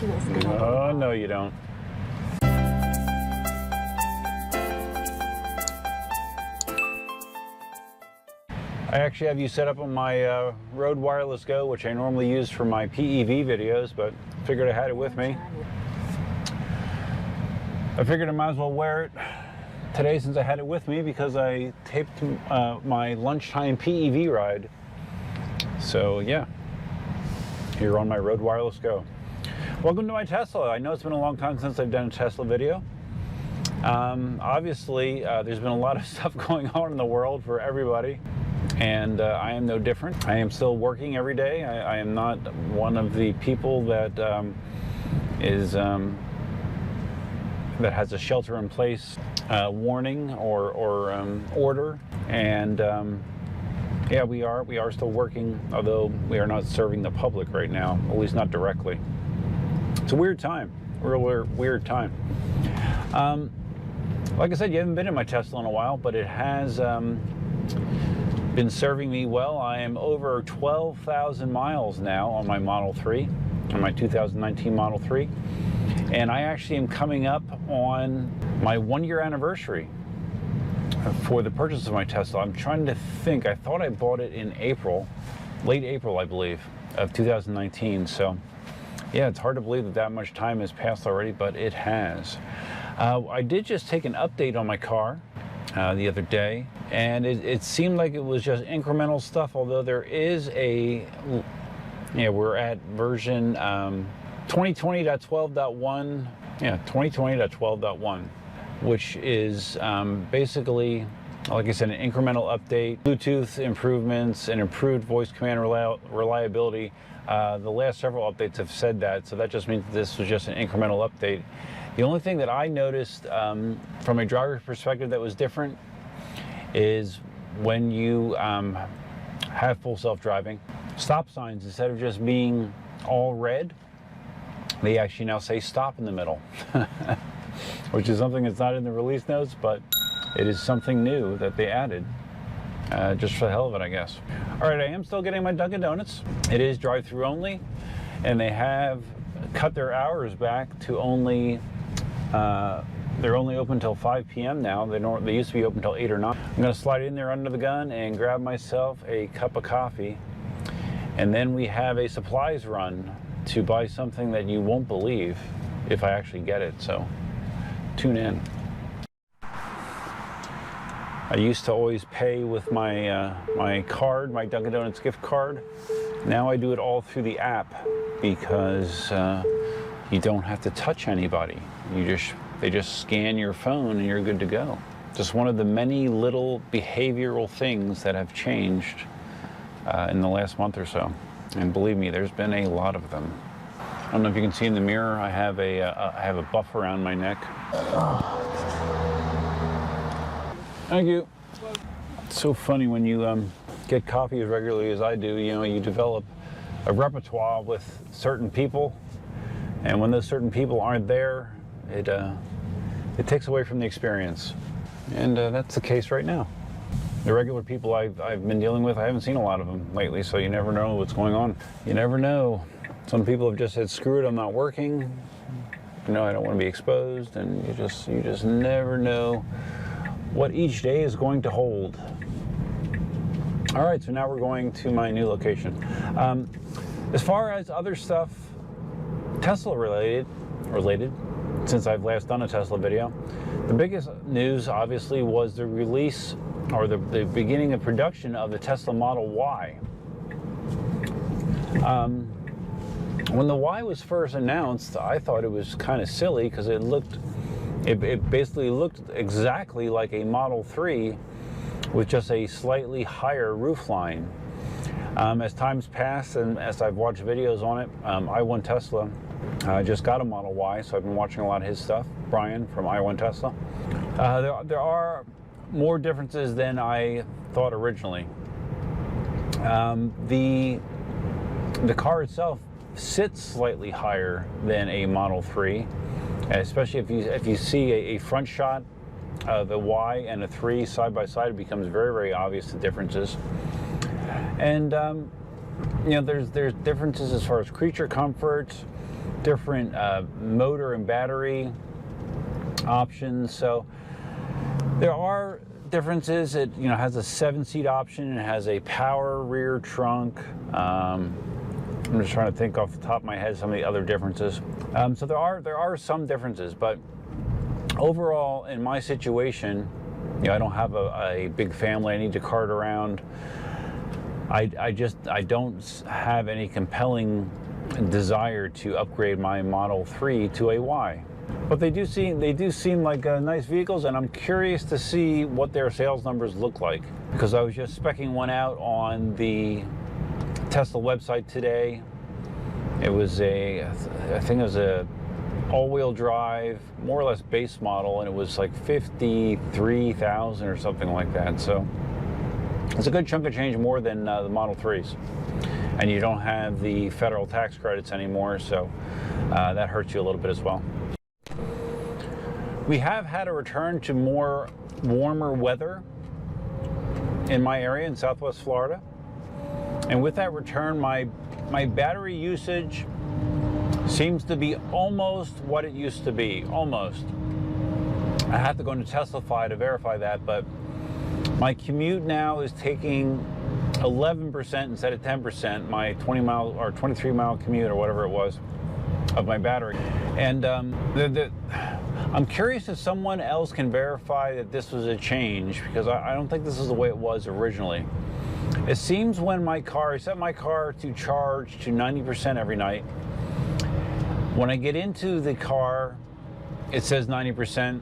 Oh, no, you don't. I actually have you set up on my Rode Wireless Go, which I normally use for my PEV videos, but figured I had it with me. I figured I might as well wear it today since I had it with me because I taped my lunchtime PEV ride. So yeah, here on my Rode Wireless Go. Welcome to my Tesla. I know it's been a long time since I've done a Tesla video. Obviously, there's been a lot of stuff going on in the world for everybody. And I am no different. I am still working every day. I am not one of the people that that has a shelter-in-place warning or order. And yeah, we are still working, although we are not serving the public right now, at least not directly. It's a weird time, real weird time. Like I said, you haven't been in my Tesla in a while, but it has been serving me well. I am over 12,000 miles now on my Model 3, on my 2019 Model 3. And I actually am coming up on my 1-year anniversary for the purchase of my Tesla. I'm trying to think, I thought I bought it in April, late April, I believe, of 2019. So yeah, it's hard to believe that much time has passed already, but it has. I did just take an update on my car the other day, and it seemed like it was just incremental stuff, although there is a, yeah, we're at version 2020.12.1, yeah, 2020.12.1, which is basically, like I said, an incremental update, Bluetooth improvements, and improved voice command reliability. The last several updates have said that, so that just means this was just an incremental update. The only thing that I noticed from a driver's perspective that was different is when you have full self-driving, stop signs, instead of just being all red, they actually now say stop in the middle, which is something that's not in the release notes, but it is something new that they added, just for the hell of it, I guess. All right, I am still getting my Dunkin' Donuts. It is drive-through only, and they have cut their hours back to only, they're only open until 5 p.m. now. They used to be open until 8 or 9. I'm gonna slide in there under the gun and grab myself a cup of coffee. And then we have a supplies run to buy something that you won't believe if I actually get it, so tune in. I used to always pay with my my card, my Dunkin' Donuts gift card. Now I do it all through the app because you don't have to touch anybody. They just scan your phone and you're good to go. Just one of the many little behavioral things that have changed in the last month or so. And believe me, there's been a lot of them. I don't know if you can see in the mirror, I have a buff around my neck. Thank you. It's so funny when you get coffee as regularly as I do, you know, you develop a repertoire with certain people, and when those certain people aren't there, it takes away from the experience. And that's the case right now. The regular people I've been dealing with, I haven't seen a lot of them lately, so you never know what's going on. You never know. Some people have just said, screw it, I'm not working. You know, I don't want to be exposed, and you just never know what each day is going to hold. All right, so now we're going to my new location. As far as other stuff, Tesla related, since I've last done a Tesla video, the biggest news obviously was the release or the beginning of production of the Tesla Model Y. When the Y was first announced, I thought it was kind of silly because it basically looked exactly like a Model 3 with just a slightly higher roofline. As time's passed and as I've watched videos on it, I1 Tesla just got a Model Y, so I've been watching a lot of his stuff. Brian from I1 Tesla. There are more differences than I thought originally. The car itself sits slightly higher than a Model 3, especially if you see a front shot of a Y and a 3 side by side, it becomes very, very obvious the differences. And you know, there's differences as far as creature comfort, different motor and battery options. So there are differences. It has a 7-seat option. It has a power rear trunk. I'm just trying to think off the top of my head some of the other differences. So there are some differences, but overall, in my situation, I don't have a big family I need to cart around. I don't have any compelling desire to upgrade my Model 3 to a Y. But they do seem like nice vehicles, and I'm curious to see what their sales numbers look like, because I was just specking one out on the Tesla website today. It was I think it was a all-wheel drive, more or less base model, and it was like 53,000 or something like that. So it's a good chunk of change more than the Model 3s. And you don't have the federal tax credits anymore, so that hurts you a little bit as well. We have had a return to more warmer weather in my area in Southwest Florida. And with that return, my battery usage seems to be almost what it used to be, almost. I have to go into Teslafy to verify that, but my commute now is taking 11% instead of 10%, my 20-mile or 23-mile commute or whatever it was of my battery. And I'm curious if someone else can verify that this was a change, because I don't think this is the way it was originally. It seems when I set my car to charge to 90% every night, when I get into the car, it says 90%,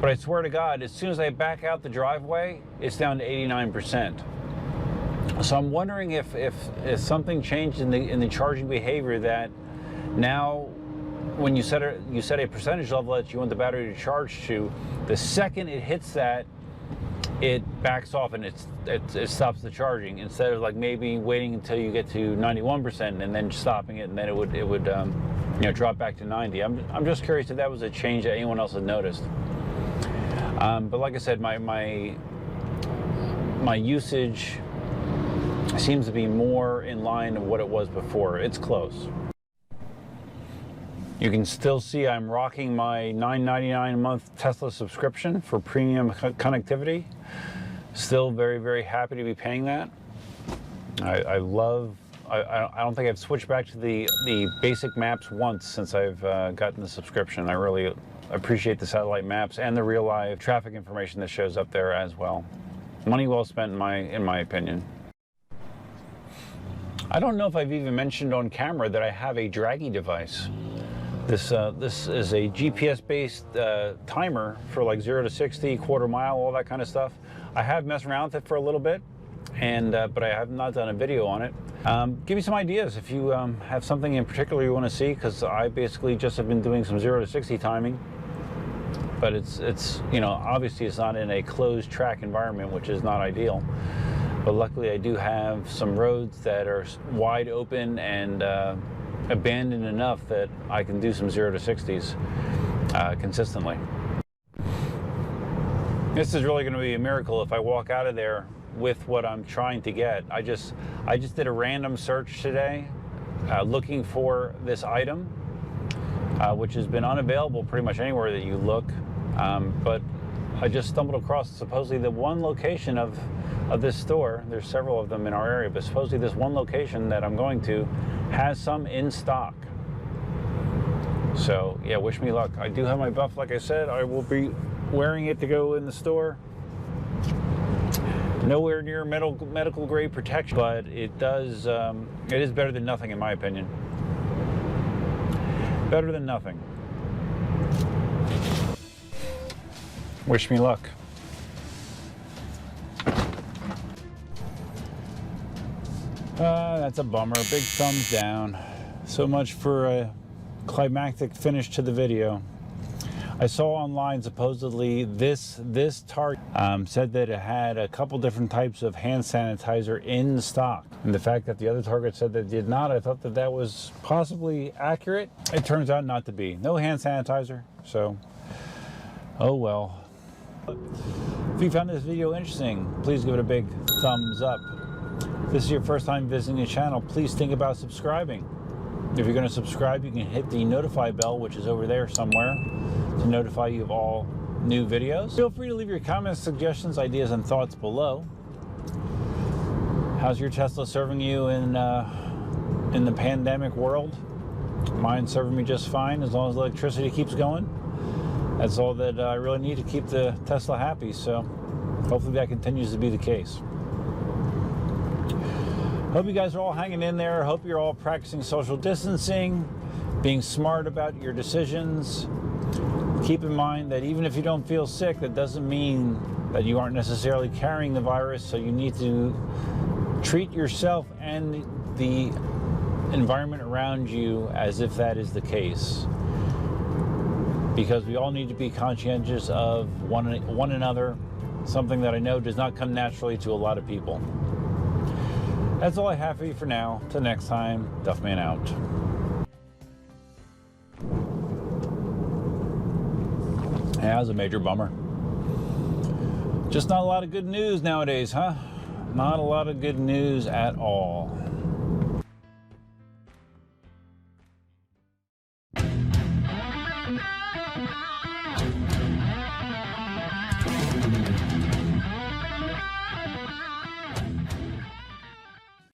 but I swear to God, as soon as I back out the driveway, it's down to 89%. So I'm wondering if something changed in the charging behavior, that now when you set a percentage level that you want the battery to charge to, the second it hits that, it backs off and it stops the charging, instead of like maybe waiting until you get to 91% and then stopping it, and then it would drop back to 90. I'm just curious if that was a change that anyone else had noticed. But like I said, my usage seems to be more in line with what it was before. It's close. You can still see I'm rocking my $9.99 a month Tesla subscription for premium connectivity. Still very, very happy to be paying that. I don't think I've switched back to the basic maps once since I've gotten the subscription. I really appreciate the satellite maps and the real live traffic information that shows up there as well. Money well spent in my opinion. I don't know if I've even mentioned on camera that I have a Draggy device. This is a GPS-based timer for like 0 to 60, quarter mile, all that kind of stuff. I have messed around with it for a little bit, and but I have not done a video on it. Give me some ideas if you have something in particular you want to see, because I basically just have been doing some 0 to 60 timing. But it's obviously it's not in a closed track environment, which is not ideal. But luckily I do have some roads that are wide open and abandoned enough that I can do some 0 to 60s consistently. This is really going to be a miracle if I walk out of there with what I'm trying to get. I just did a random search today looking for this item, which has been unavailable pretty much anywhere that you look. But I just stumbled across supposedly the one location of this store. There's several of them in our area, but supposedly this one location that I'm going to has some in stock. So yeah, wish me luck. I do have my buff, like I said. I will be wearing it to go in the store. Nowhere near medical grade protection, but it does. It is better than nothing, in my opinion. Better than nothing. Wish me luck. That's a bummer. Big thumbs down. So much for a climactic finish to the video. I saw online supposedly this Target said that it had a couple different types of hand sanitizer in stock. And the fact that the other Target said that it did not, I thought that that was possibly accurate. It turns out not to be. No hand sanitizer, so oh well. If you found this video interesting, please give it a big thumbs up. If this is your first time visiting the channel, please think about subscribing. If you're going to subscribe, you can hit the notify bell, which is over there somewhere, to notify you of all new videos. Feel free to leave your comments, suggestions, ideas, and thoughts below. How's your Tesla serving you in the pandemic world? Mine's serving me just fine as long as the electricity keeps going. That's all that I really need to keep the Tesla happy, so hopefully that continues to be the case. Hope you guys are all hanging in there. Hope you're all practicing social distancing, being smart about your decisions. Keep in mind that even if you don't feel sick, that doesn't mean that you aren't necessarily carrying the virus, so you need to treat yourself and the environment around you as if that is the case. Because we all need to be conscientious of one another, something that I know does not come naturally to a lot of people. That's all I have for you for now. Till next time, Duffman out. Yeah, that was a major bummer. Just not a lot of good news nowadays, huh? Not a lot of good news at all.